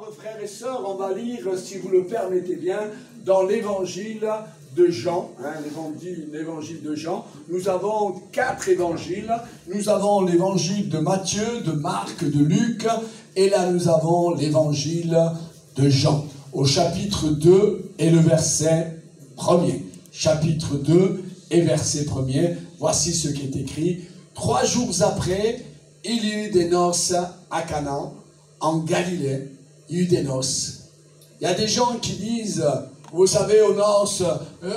Alors, frères et sœurs, on va lire, si vous le permettez bien, dans l'évangile de Jean, l'évangile de Jean. Nous avons 4 évangiles. Nous avons l'évangile de Matthieu, de Marc, de Luc, et là nous avons l'évangile de Jean, au chapitre 2 et le verset 1er. Chapitre 2 et verset 1er, voici ce qui est écrit. 3 jours après, il y eut des noces à Cana, en Galilée. Il y a eu des noces. Il y a des gens qui disent, vous savez, aux noces,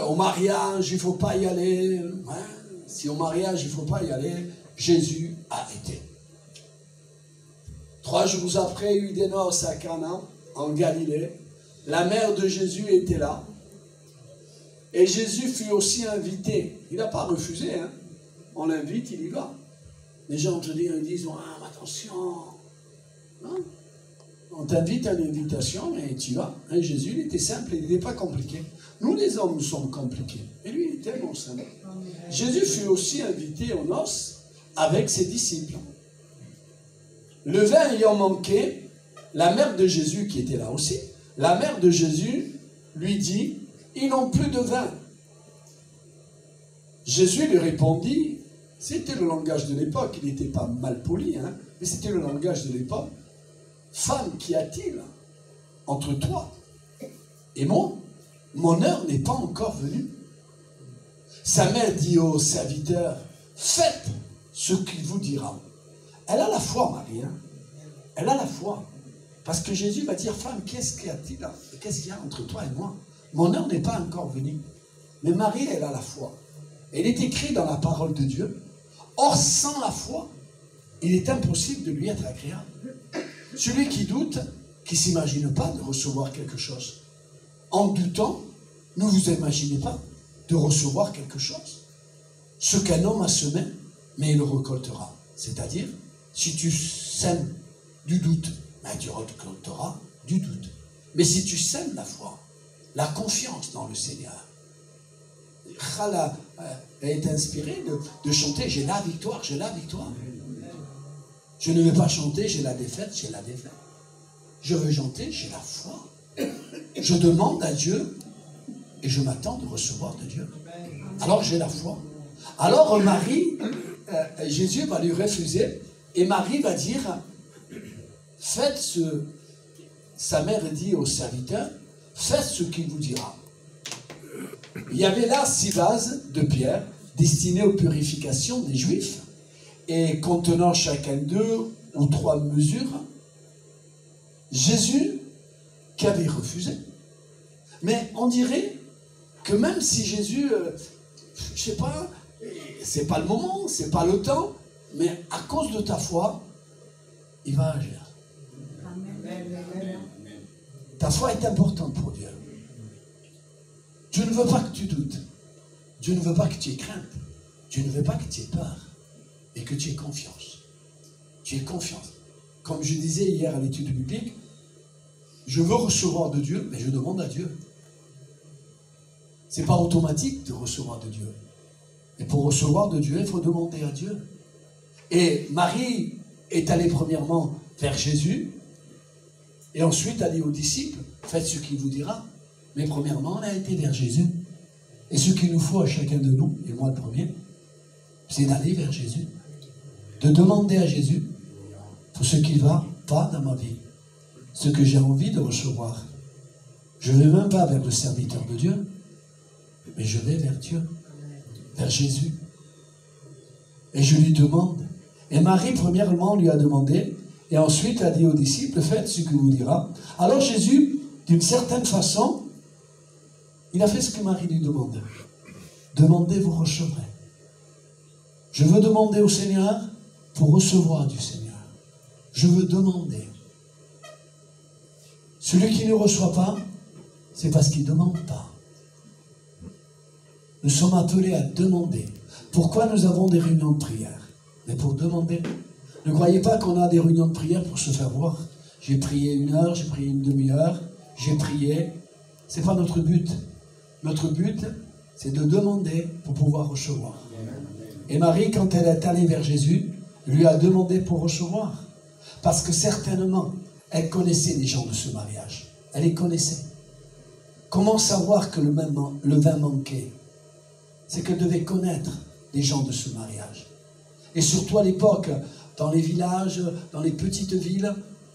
au mariage, il ne faut pas y aller. Ouais, si au mariage, il ne faut pas y aller, Jésus a été. 3 jours après, il y a eu des noces à Cana, en Galilée. La mère de Jésus était là. Et Jésus fut aussi invité. Il n'a pas refusé. Hein. On l'invite, il y va. Les gens te disent, ah, attention. Non. On t'invite à une invitation, mais tu vas. Hein, Jésus, il était simple, il n'était pas compliqué. Nous, les hommes, nous sommes compliqués. Et lui, il est tellement simple. Jésus fut aussi invité aux noces avec ses disciples. Le vin ayant manqué, la mère de Jésus, qui était là aussi, la mère de Jésus lui dit, ils n'ont plus de vin. Jésus lui répondit, c'était le langage de l'époque, il n'était pas mal poli, hein, mais c'était le langage de l'époque. Femme, qu'y a-t-il entre toi et moi? Mon heure n'est pas encore venue. Sa mère dit au serviteur, faites ce qu'il vous dira. Elle a la foi, Marie. Hein? Elle a la foi. Parce que Jésus va dire, femme, qu'est-ce qu'il y a entre toi et moi? Mon heure n'est pas encore venue. Mais Marie, elle a la foi. Elle est écrite dans la parole de Dieu. Or, sans la foi, il est impossible de lui être agréable. Celui qui doute, qui ne s'imagine pas de recevoir quelque chose. En doutant, ne vous imaginez pas de recevoir quelque chose. Ce qu'un homme a semé, mais il le récoltera. C'est-à-dire, si tu sèmes du doute, ben tu récolteras du doute. Mais si tu sèmes la foi, la confiance dans le Seigneur, Khala est inspiré de chanter « J'ai la victoire, j'ai la victoire ». Je ne veux pas chanter, j'ai la défaite, j'ai la défaite. Je veux chanter, j'ai la foi. Je demande à Dieu et je m'attends de recevoir de Dieu. Alors j'ai la foi. Alors Marie, Jésus va lui refuser et Marie va dire, faites ce... Sa mère dit au serviteur, faites ce qu'il vous dira. Il y avait là 6 vases de pierre destinés aux purifications des Juifs, et contenant chacun 2 ou 3 mesures. Jésus, qui avait refusé. Mais on dirait que même si Jésus, je sais pas, c'est pas le moment, c'est pas le temps, mais à cause de ta foi, il va agir. Amen. Ta foi est importante pour Dieu. Dieu ne veut pas que tu doutes. Dieu ne veut pas que tu aies crainte. Dieu ne veut pas que tu aies peur. Et que tu aies confiance. Tu aies confiance. Comme je disais hier à l'étude biblique, je veux recevoir de Dieu, mais je demande à Dieu. Ce n'est pas automatique de recevoir de Dieu. Et pour recevoir de Dieu, il faut demander à Dieu. Et Marie est allée premièrement vers Jésus, et ensuite a dit aux disciples, faites ce qu'il vous dira. Mais premièrement, elle a été vers Jésus. Et ce qu'il nous faut à chacun de nous, et moi le premier, c'est d'aller vers Jésus. De demander à Jésus pour ce qui va pas dans ma vie, ce que j'ai envie de recevoir. Je ne vais même pas vers le serviteur de Dieu, mais je vais vers Dieu, vers Jésus. Et je lui demande. Et Marie, premièrement, lui a demandé, et ensuite a dit aux disciples, faites ce qu'il vous dira. Alors Jésus, d'une certaine façon, il a fait ce que Marie lui demande. Demandez, vous recevrez. Je veux demander au Seigneur pour recevoir du Seigneur. Je veux demander. Celui qui ne reçoit pas, c'est parce qu'il ne demande pas. Nous sommes appelés à demander. Pourquoi nous avons des réunions de prière? Mais pour demander. Ne croyez pas qu'on a des réunions de prière pour se faire voir. J'ai prié 1 heure, j'ai prié une demi-heure, j'ai prié. Ce n'est pas notre but. Notre but, c'est de demander pour pouvoir recevoir. Et Marie, quand elle est allée vers Jésus, lui a demandé pour recevoir. Parce que certainement, elle connaissait les gens de ce mariage. Elle les connaissait. Comment savoir que le vin manquait? C'est qu'elle devait connaître les gens de ce mariage. Et surtout à l'époque, dans les villages, dans les petites villes,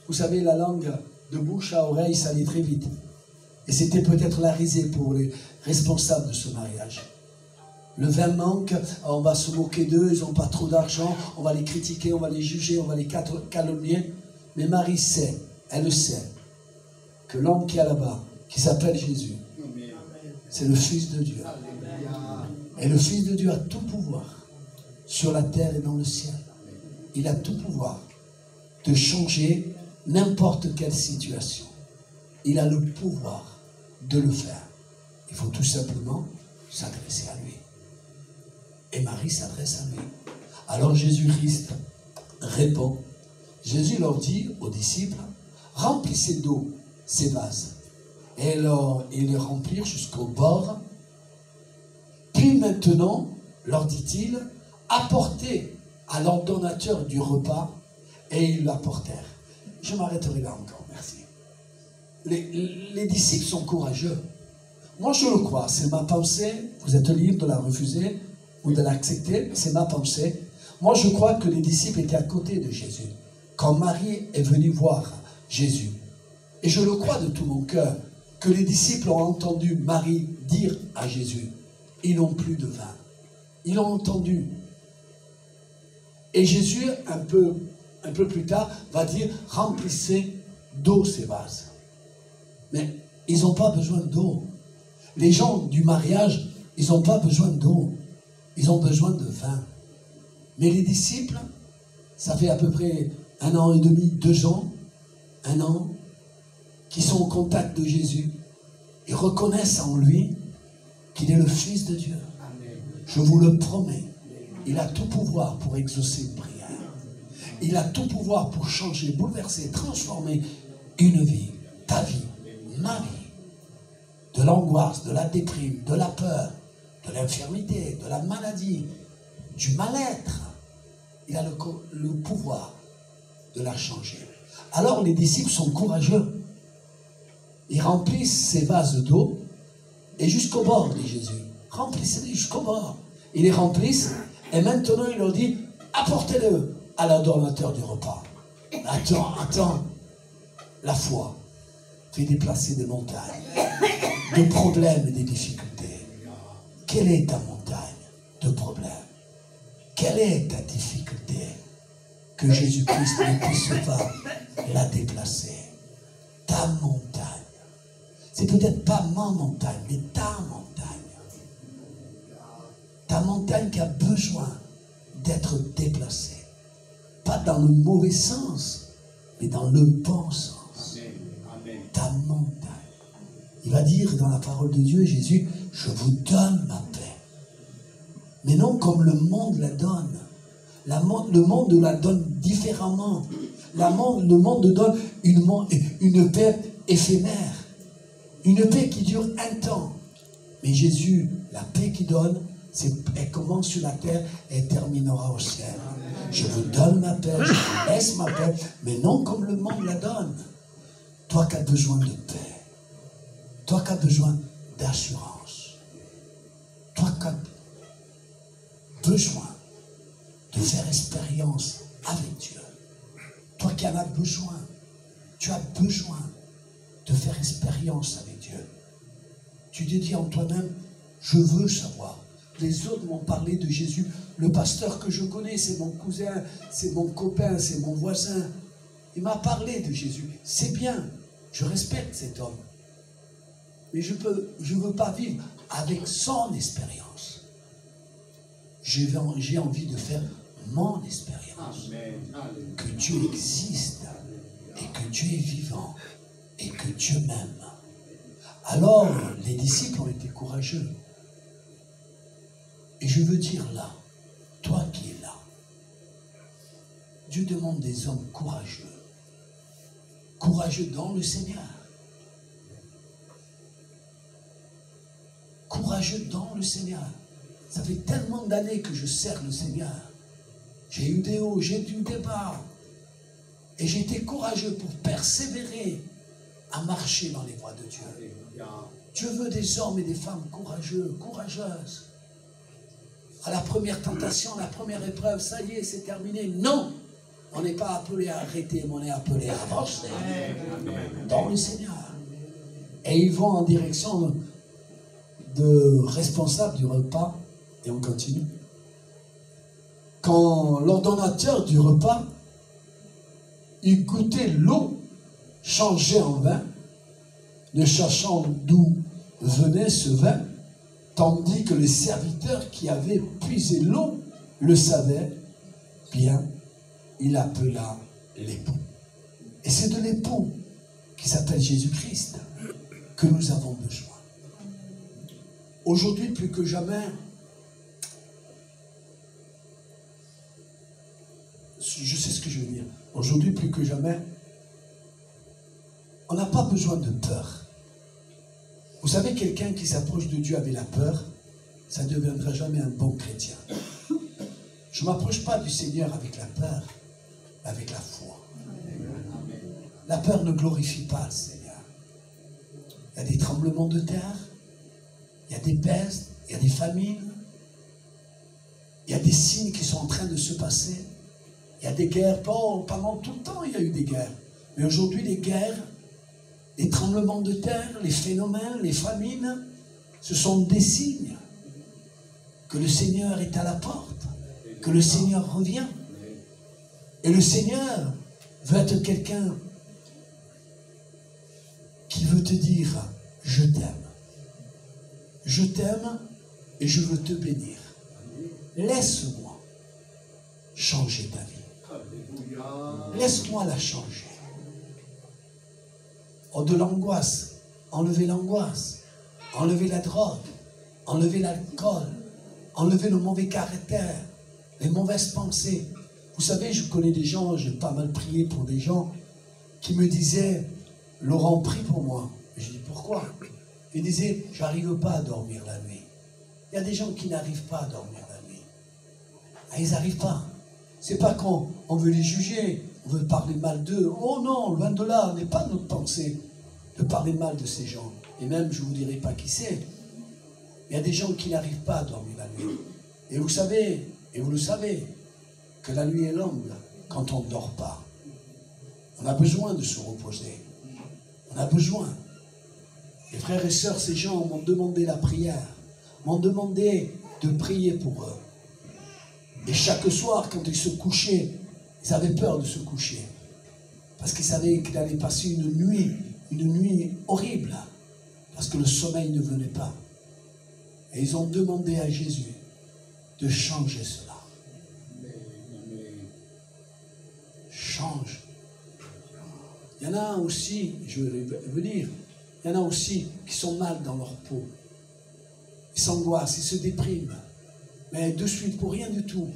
vous savez, la langue de bouche à oreille, ça allait très vite. Et c'était peut-être la risée pour les responsables de ce mariage. Le vin manque, on va se moquer d'eux, ils n'ont pas trop d'argent, on va les critiquer, on va les juger, on va les calomnier. Mais Marie sait, elle sait, que l'homme qui est là-bas, qui s'appelle Jésus, c'est le Fils de Dieu. Et le Fils de Dieu a tout pouvoir sur la terre et dans le ciel. Il a tout pouvoir de changer n'importe quelle situation. Il a le pouvoir de le faire. Il faut tout simplement s'adresser à lui. Et Marie s'adresse à lui. Alors Jésus-Christ répond. Jésus leur dit aux disciples, remplissez d'eau ces vases. Et alors, ils les remplirent jusqu'au bord. Puis maintenant, leur dit-il, apportez à l'ordonnateur du repas. Et ils l'apportèrent. Je m'arrêterai là encore, merci. Les disciples sont courageux. Moi, je le crois, c'est ma pensée. Vous êtes libre de la refuser ou de l'accepter, c'est ma pensée. Moi, je crois que les disciples étaient à côté de Jésus quand Marie est venue voir Jésus. Et je le crois de tout mon cœur que les disciples ont entendu Marie dire à Jésus, ils n'ont plus de vin. Ils l'ont entendu. Et Jésus, un peu plus tard, va dire, remplissez d'eau ces vases. Mais ils n'ont pas besoin d'eau. Les gens du mariage, ils n'ont pas besoin d'eau. Ils ont besoin de vin. Mais les disciples, ça fait à peu près 1 an et demi, 2 ans, 1 an, qui sont au contact de Jésus. Ils reconnaissent en lui qu'il est le Fils de Dieu. Je vous le promets. Il a tout pouvoir pour exaucer une prière. Il a tout pouvoir pour changer, bouleverser, transformer une vie, ta vie, ma vie. De l'angoisse, de la déprime, de la peur, de l'infirmité, de la maladie, du mal-être. Il a le pouvoir de la changer. Alors les disciples sont courageux. Ils remplissent ces vases d'eau et jusqu'au bord, dit Jésus. Remplissez-les jusqu'au bord. Ils les remplissent et maintenant il leur dit, apportez-le à l'ordonnateur du repas. Attends. La foi fait déplacer des montagnes, des problèmes et des difficultés. Quelle est ta montagne de problèmes? Quelle est ta difficulté que Jésus-Christ ne puisse pas la déplacer? Ta montagne. C'est peut-être pas ma montagne, mais ta montagne. Ta montagne qui a besoin d'être déplacée. Pas dans le mauvais sens, mais dans le bon sens. Amen. Ta montagne. Il va dire dans la parole de Dieu, Jésus, je vous donne ma paix. Mais non comme le monde la donne. Le monde la donne différemment. Le monde donne une paix éphémère. Une paix qui dure un temps. Mais Jésus, la paix qu'il donne, elle commence sur la terre et terminera au ciel. Je vous donne ma paix, je vous laisse ma paix, mais non comme le monde la donne. Toi qui as besoin de paix, toi qui as besoin d'assurance, toi qui as besoin de faire expérience avec Dieu, toi qui en as besoin, tu as besoin de faire expérience avec Dieu. Tu te dis en toi-même, je veux savoir. Les autres m'ont parlé de Jésus. Le pasteur que je connais, c'est mon cousin, c'est mon copain, c'est mon voisin. Il m'a parlé de Jésus. C'est bien, je respecte cet homme. Mais je ne veux pas vivre avec son expérience. J'ai envie de faire mon expérience. Que Dieu existe et que Dieu est vivant et que Dieu m'aime. Alors, les disciples ont été courageux. Et je veux dire là, toi qui es là, Dieu demande des hommes courageux. Courageux dans le Seigneur. Courageux dans le Seigneur. Ça fait tellement d'années que je sers le Seigneur. J'ai eu des hauts, j'ai eu des bas. Et j'ai été courageux pour persévérer à marcher dans les voies de Dieu. Dieu veut des hommes et des femmes courageux, courageuses. À la première tentation, la première épreuve, ça y est, c'est terminé. Non, on n'est pas appelé à arrêter, mais on est appelé à avancer dans le Seigneur. Et ils vont en direction de responsable du repas, et on continue. Quand l'ordonnateur du repas eut goûté l'eau changée en vin, ne sachant d'où venait ce vin, tandis que les serviteurs qui avaient puisé l'eau le savaient bien, il appela l'époux. Et c'est de l'époux qui s'appelle Jésus-Christ que nous avons besoin. Aujourd'hui, plus que jamais, je sais ce que je veux dire. Aujourd'hui, plus que jamais, on n'a pas besoin de peur. Vous savez, quelqu'un qui s'approche de Dieu avec la peur, ça ne deviendra jamais un bon chrétien. Je ne m'approche pas du Seigneur avec la peur, mais avec la foi. La peur ne glorifie pas le Seigneur. Il y a des tremblements de terre, il y a des pestes, il y a des famines, il y a des signes qui sont en train de se passer, il y a des guerres. Pendant tout le temps, il y a eu des guerres. Mais aujourd'hui, les guerres, les tremblements de terre, les phénomènes, les famines, ce sont des signes que le Seigneur est à la porte, que le Seigneur revient. Et le Seigneur veut être quelqu'un qui veut te dire, je t'aime. Je t'aime et je veux te bénir. Laisse-moi changer ta vie. Laisse-moi la changer. De l'angoisse, enlever l'angoisse, enlever la drogue, enlever l'alcool, enlever le mauvais caractère, les mauvaises pensées. Vous savez, je connais des gens, j'ai pas mal prié pour des gens qui me disaient, Laurent, prie pour moi. Je dis, pourquoi? Ils disaient, j'arrive pas à dormir la nuit. Il y a des gens qui n'arrivent pas à dormir la nuit. Ah, ils n'arrivent pas. C'est pas qu'on veut les juger, on veut parler mal d'eux. Oh non, loin de là, n'est pas notre pensée de parler mal de ces gens. Et même, je ne vous dirai pas qui c'est. Il y a des gens qui n'arrivent pas à dormir la nuit. Et vous savez, et vous le savez, que la nuit est longue quand on ne dort pas. On a besoin de se reposer. On a besoin. Les frères et sœurs, ces gens m'ont demandé la prière, m'ont demandé de prier pour eux. Et chaque soir, quand ils se couchaient, ils avaient peur de se coucher. Parce qu'ils savaient qu'ils allaient passer une nuit horrible. Parce que le sommeil ne venait pas. Et ils ont demandé à Jésus de changer cela. Change. Il y en a aussi, je vais venir, il y en a aussi qui sont mal dans leur peau. Ils s'angoissent, ils se dépriment. Mais de suite, pour rien du tout.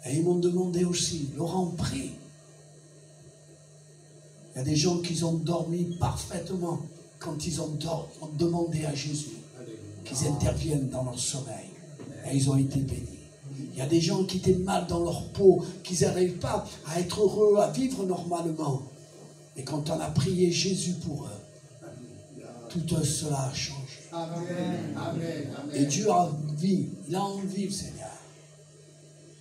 Et ils m'ont demandé aussi, Laurent, prie. Il y a des gens qui ont dormi parfaitement quand ils ont demandé à Jésus qu'ils interviennent dans leur sommeil. Et ils ont été bénis. Il y a des gens qui étaient mal dans leur peau, qui n'arrivent pas à être heureux, à vivre normalement. Et quand on a prié Jésus pour eux, tout cela a changé. Amen, amen, amen. Et Dieu a envie, il a envie, le Seigneur.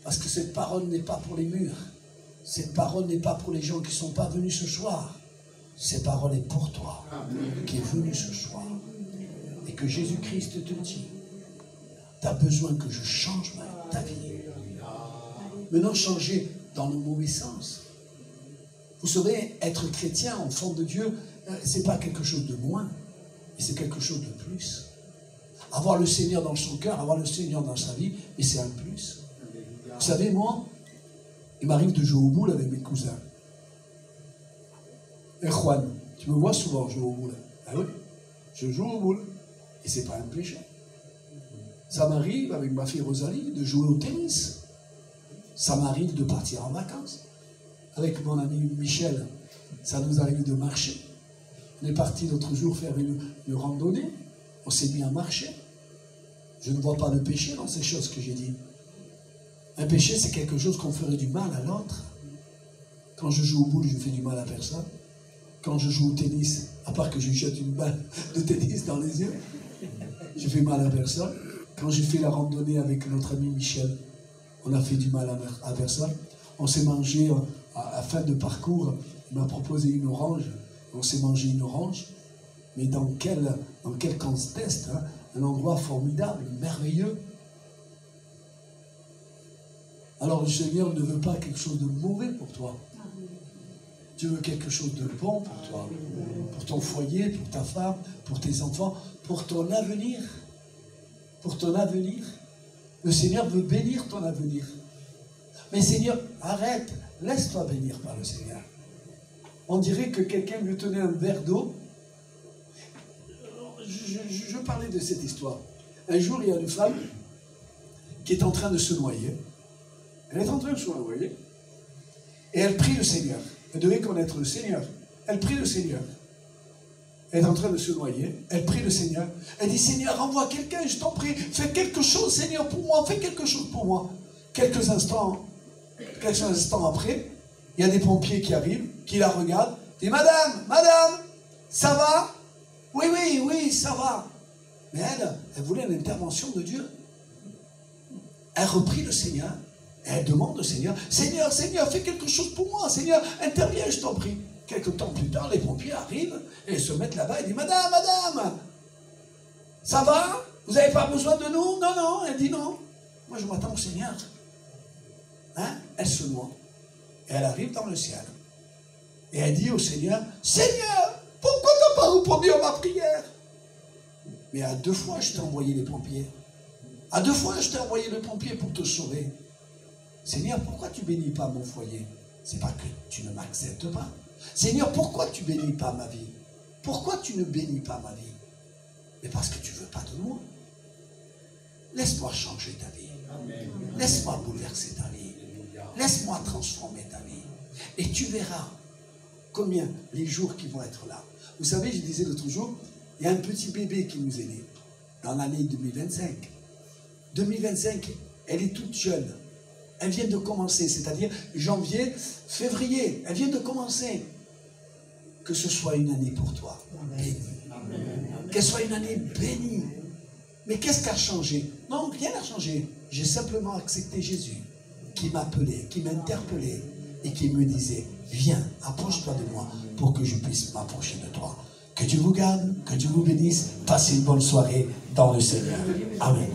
Parce que cette parole n'est pas pour les murs. Cette parole n'est pas pour les gens qui ne sont pas venus ce soir. Cette parole est pour toi, qui est venu ce soir. Et que Jésus-Christ te dit, tu as besoin que je change ta vie. Maintenant, changer dans le mauvais sens. Vous savez, être chrétien, enfant de Dieu, ce n'est pas quelque chose de moins, mais c'est quelque chose de plus. Avoir le Seigneur dans son cœur, avoir le Seigneur dans sa vie, mais c'est un plus. Vous savez, moi, il m'arrive de jouer au boule avec mes cousins. Et Juan, tu me vois souvent jouer au boule. Ah oui, je joue au boule. Et c'est pas un péché. Ça m'arrive avec ma fille Rosalie de jouer au tennis. Ça m'arrive de partir en vacances. Avec mon ami Michel, ça nous arrive de marcher. On est parti l'autre jour faire une randonnée. On s'est mis à marcher. Je ne vois pas le péché dans ces choses que j'ai dit. Un péché, c'est quelque chose qu'on ferait du mal à l'autre. Quand je joue au boule, je fais du mal à personne. Quand je joue au tennis, à part que je lui jette une balle de tennis dans les yeux, je fais mal à personne. Quand j'ai fait la randonnée avec notre ami Michel, on a fait du mal à personne. On s'est mangé, à la fin de parcours, il m'a proposé une orange. On s'est mangé une orange. Mais dans quel contexte, hein, un endroit formidable, merveilleux. Alors le Seigneur ne veut pas quelque chose de mauvais pour toi. Dieu veut quelque chose de bon pour toi. Pour ton foyer, pour ta femme, pour tes enfants, pour ton avenir. Pour ton avenir. Le Seigneur veut bénir ton avenir. Mais Seigneur, arrête, laisse-toi bénir par le Seigneur. On dirait que quelqu'un lui tenait un verre d'eau. Je parlais de cette histoire. Un jour, il y a une femme qui est en train de se noyer. Elle est en train de se noyer. Et elle prie le Seigneur. Elle devait connaître le Seigneur. Elle prie le Seigneur. Elle est en train de se noyer. Elle prie le Seigneur. Elle dit, Seigneur, envoie quelqu'un, je t'en prie. Fais quelque chose, Seigneur, pour moi. Fais quelque chose pour moi. Quelques instants après, il y a des pompiers qui arrivent, qui la regardent. Disent, Madame, ça va? Oui, ça va. Mais elle voulait une intervention de Dieu. Elle reprit le Seigneur. Et elle demande au Seigneur, Seigneur, fais quelque chose pour moi. Seigneur, interviens, je t'en prie. Quelque temps plus tard, les pompiers arrivent et se mettent là-bas et disent, Madame, ça va? Vous n'avez pas besoin de nous? Non. Elle dit non. Moi, je m'attends au Seigneur. Hein? Elle se noie. Et elle arrive dans le ciel. Et elle dit au Seigneur, Seigneur, pourquoi tu n'as pas répondu à ma prière? Mais à 2 fois, je t'ai envoyé les pompiers. À 2 fois, je t'ai envoyé les pompiers pour te sauver. Seigneur, pourquoi tu bénis pas mon foyer? C'est pas que tu ne m'acceptes pas. Seigneur, pourquoi tu bénis pas ma vie? Pourquoi tu ne bénis pas ma vie? Mais parce que tu veux pas de moi. Laisse-moi changer ta vie. Laisse-moi bouleverser ta vie. Laisse-moi transformer ta vie. Et tu verras combien les jours qui vont être là. Vous savez, je disais l'autre jour, il y a un petit bébé qui nous est né dans l'année 2025. 2025, elle est toute jeune. Elle vient de commencer, c'est-à-dire janvier, février. Elle vient de commencer. Que ce soit une année pour toi, bénie. Qu'elle soit une année bénie. Mais qu'est-ce qui a changé? Non, rien n'a changé. J'ai simplement accepté Jésus, qui m'appelait, qui m'interpellait et qui me disait, viens, approche-toi de moi pour que je puisse m'approcher de toi. Que Dieu vous garde, que Dieu vous bénisse. Passez une bonne soirée dans le Seigneur. Amen.